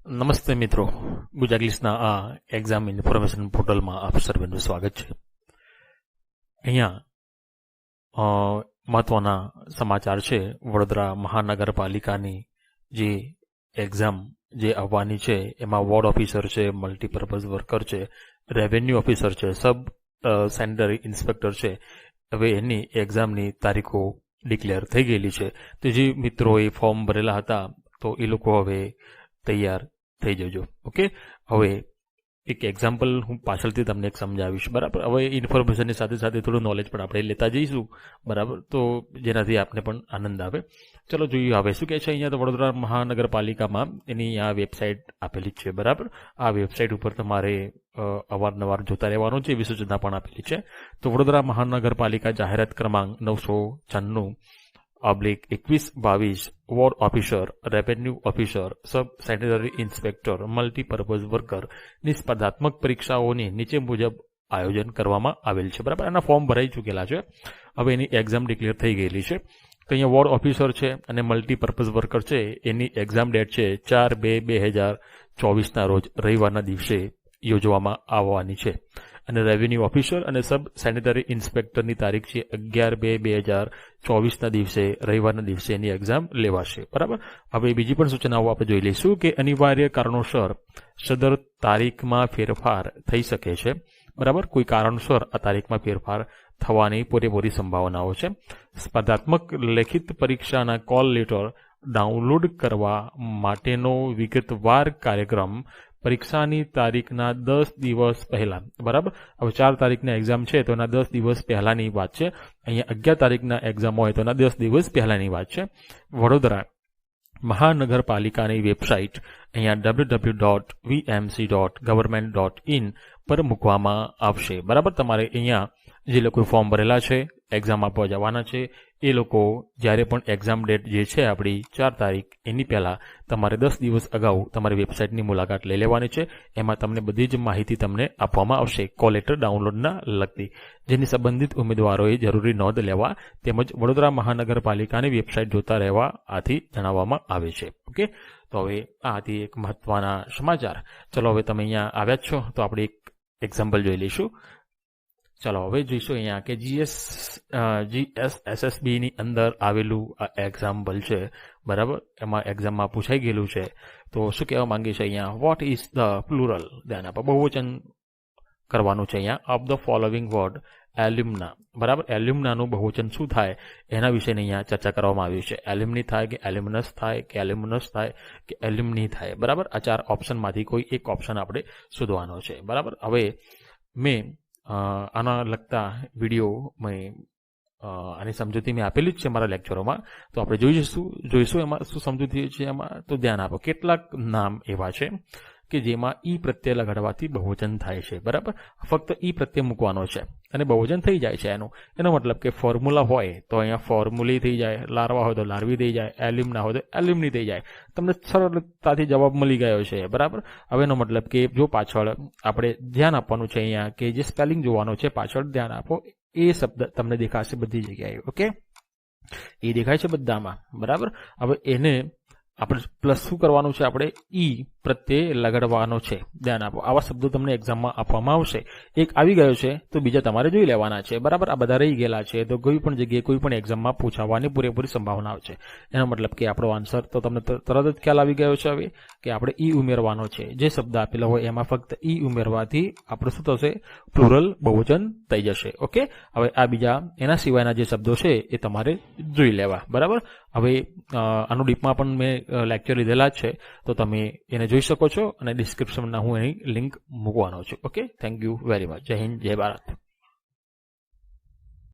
નમસ્તે મિત્રો, ગુજરાતના આ એક્ઝામ ઇન્ફોર્મેશન પોર્ટલમાં આપ સર્વેનું સ્વાગત છે. અહીંયા મહત્વના સમાચાર છે. વડોદરા મહાનગરપાલિકાની જે એક્ઝામ જે આવવાની છે એમાં વોર્ડ ઓફિસર છે, મલ્ટીપર્પઝ વર્કર છે, રેવન્યુ ઓફિસર છે, સબ સેનેટરી ઇન્સ્પેક્ટર છે. હવે એની એક્ઝામની તારીખો ડિક્લેર થઈ ગયેલી છે. તો જે મિત્રોએ ફોર્મ ભરેલા હતા તો એ લોકો હવે તૈયાર થઈ જજો. ઓકે, હવે એક એક્ઝામ્પલ હું પાછળથી તમને એક સમજાવીશ. બરાબર, હવે ઇન્ફોર્મેશનની સાથે સાથે થોડું નોલેજ પણ આપણે લેતા જઈશું. બરાબર, તો જેનાથી આપને પણ આનંદ આવે. ચલો જોઈએ હવે શું કહે છે. અહીંયા તો વડોદરા મહાનગરપાલિકામાં એની આ વેબસાઇટ આપેલી છે. બરાબર, આ વેબસાઇટ ઉપર તમારે અવારનવાર જોતા રહેવાનું છે. એવી સૂચના પણ આપેલી છે. તો વડોદરા મહાનગરપાલિકા જાહેરાત ક્રમાંક 996/21-22 વોર્ડ ઓફિસર, રેવન્યુ ઓફિસર, સબ સેનેટરી ઇન્સ્પેક્ટર, મલ્ટીપર્પઝ વર્કર ની સ્પર્ધાત્મક પરીક્ષાઓની નીચે મુજબ આયોજન કરવામાં આવેલ છે. બરાબર, એના ફોર્મ ભરાઈ ચૂકેલા છે. હવે એની એક્ઝામ ડિક્લેર થઈ ગયેલી છે. તો અહીંયા વોર્ડ ઓફિસર છે અને મલ્ટીપર્પઝ વર્કર છે. એની એક્ઝામ ડેટ છે 4/2/2024 રોજ રવિવારના દિવસે યોજવામાં આવવાની છે. અને રેવન્યુ ઓફિસર અને સબ સેનેટરી ઇન્સ્પેક્ટરની તારીખ છે 11/2/2024 દિવસે રવિવારના દિવસે એની એક્ઝામ લેવાશે. બરાબર, હવે બીજી પણ સૂચનાઓ આપણે જોઈ લઈશું કે અનિવાર્ય કારણોસર સદર તારીખમાં ફેરફાર થઈ શકે છે. બરાબર, કોઈ કારણસર આ તારીખમાં ફેરફાર થવાની પૂરેપૂરી સંભાવનાઓ છે. સ્પર્ધાત્મક લેખિત પરીક્ષાના કોલ લેટર ડાઉનલોડ કરવા માટેનો વિગતવાર કાર્યક્રમ પરીક્ષાની તારીખના 10 દિવસ પહેલા. બરાબર, હવે 4 તારીખના એક્ઝામ છે તો એના 10 દિવસ પહેલાની વાત છે. અહીંયા 11 તારીખના એક્ઝામ હોય તો એના 10 દિવસ પહેલાની વાત છે. વડોદરા મહાનગરપાલિકાની વેબસાઇટ અહીંયા www.vmc.government.in પર મૂકવામાં આવશે. બરાબર, તમારે અહીંયા જે લોકો ફોર્મ ભરેલા છે, એક્ઝામ આપવા જવાના છે, એ લોકો જ્યારે પણ એક્ઝામ ડેટ જે છે આપણી 4 તારીખ એની પહેલાં તમારે 10 દિવસ અગાઉ તમારી વેબસાઇટની મુલાકાત લઈ લેવાની છે. એમાં તમને બધી જ માહિતી તમને આપવામાં આવશે કોલ લેટર ડાઉનલોડના લગતી, જેની સંબંધિત ઉમેદવારોએ જરૂરી નોંધ લેવા તેમજ વડોદરા મહાનગરપાલિકાની વેબસાઇટ જોતા રહેવા આથી જણાવવામાં આવે છે. ઓકે, તો હવે આ હતી એક મહત્વના સમાચાર. ચલો, હવે તમે અહીંયા આવ્યા છો તો આપણે એક એક્ઝામ્પલ જોઈ લઈશું. ચાલો હવે જોઈશું અહીંયા કે GSSSB ની અંદર આવેલું આ એક્ઝામ્પલ છે. બરાબર, એમાં એક્ઝામમાં પૂછાઈ ગયેલું છે. તો શું કહેવા માંગે છે અહીંયા, વોટ ઇઝ ધ પ્લુરલ, ધ્યાન આપો, બહુવચન કરવાનું છે અહીંયા, ઓફ ધ ફોલોવિંગ વર્ડ એલ્યુમના. બરાબર, એલ્યુમનાનું બહુવચન શું થાય એના વિશેની અહીંયા ચર્ચા કરવામાં આવી છે. એલ્યુમની થાય કે એલ્યુમનસ થાય કે એલ્યુમનસ થાય કે એલ્યુમની થાય. બરાબર, આ 4 ઓપ્શનમાંથી કોઈ એક ઓપ્શન આપણે શોધવાનો છે. બરાબર, હવે મેં આના લગતા વિડીયો આની સમજૂતી મેં આપેલી જ છે મારા લેક્ચરોમાં. તો આપણે જોઈશું એમાં શું સમજૂતી છે એમાં. તો ધ્યાન આપો, કેટલાક નામ એવા છે કે જેમાં ઈ પ્રત્યય લગાડવાથી બહુવચન થાય છે. બરાબર, ફક્ત ઈ પ્રત્યય મૂકવાનો છે અને બહુવચન થઈ જાય છે. એનો મતલબ કે ફોર્મ્યુલા હોય તો અહીંયા ફોર્મ્યુલી થઈ જાય, લાર્વા હોય તો લાર્વી થઈ જાય, એલ્યુમના હોય તો એલ્યુમની થઈ જાય. તમને સરળતાથી જવાબ મળી ગયો છે. બરાબર, હવે એનો મતલબ કે જો પાછળ આપણે ધ્યાન આપવાનું છે અહીંયા કે જે સ્પેલિંગ જોવાનો છે પાછળ ધ્યાન આપો, એ શબ્દ તમને દેખાશે બધી જગ્યાએ. ઓકે, એ દેખાય છે બધામાં. બરાબર, હવે એને આપણે પ્લસ શું કરવાનું છે, આપણે ઈ પ્રત્યે લગાડવાનો છે. ધ્યાન આપો, આવા શબ્દો તમને એક્ઝામમાં આપવામાં આવશે. એક આવી ગયો છે તો બીજા તમારે જોઈ લેવાના છે. બરાબર, આ બધા રહી ગયેલા છે તો કોઈ પણ જગ્યાએ કોઈ પણ એક્ઝામમાં પૂછાવાની પૂરેપૂરી સંભાવના છે. એનો મતલબ કે આપણો આન્સર તો તમને તરત જ ખ્યાલ આવી ગયો છે હવે કે આપણે ઈ ઉમેરવાનો છે. જે શબ્દ આપેલો હોય એમાં ફક્ત ઈ ઉમેરવાથી આપણે શું થશે, પ્લુરલ બહુવચન થઈ જશે. ઓકે, હવે આ બીજા એના સિવાયના જે શબ્દો છે એ તમારે જોઈ લેવા. બરાબર, હવે આનું ડીપમાં પણ મેં લેક્ચર લીધેલા જ છે તો તમે એને જોઈ શકો છો અને ડિસ્ક્રિપ્શનમાં હું એની લિંક મૂકવાનો છું. Okay, thank you very much. જય હિન્દ, જય ભારત.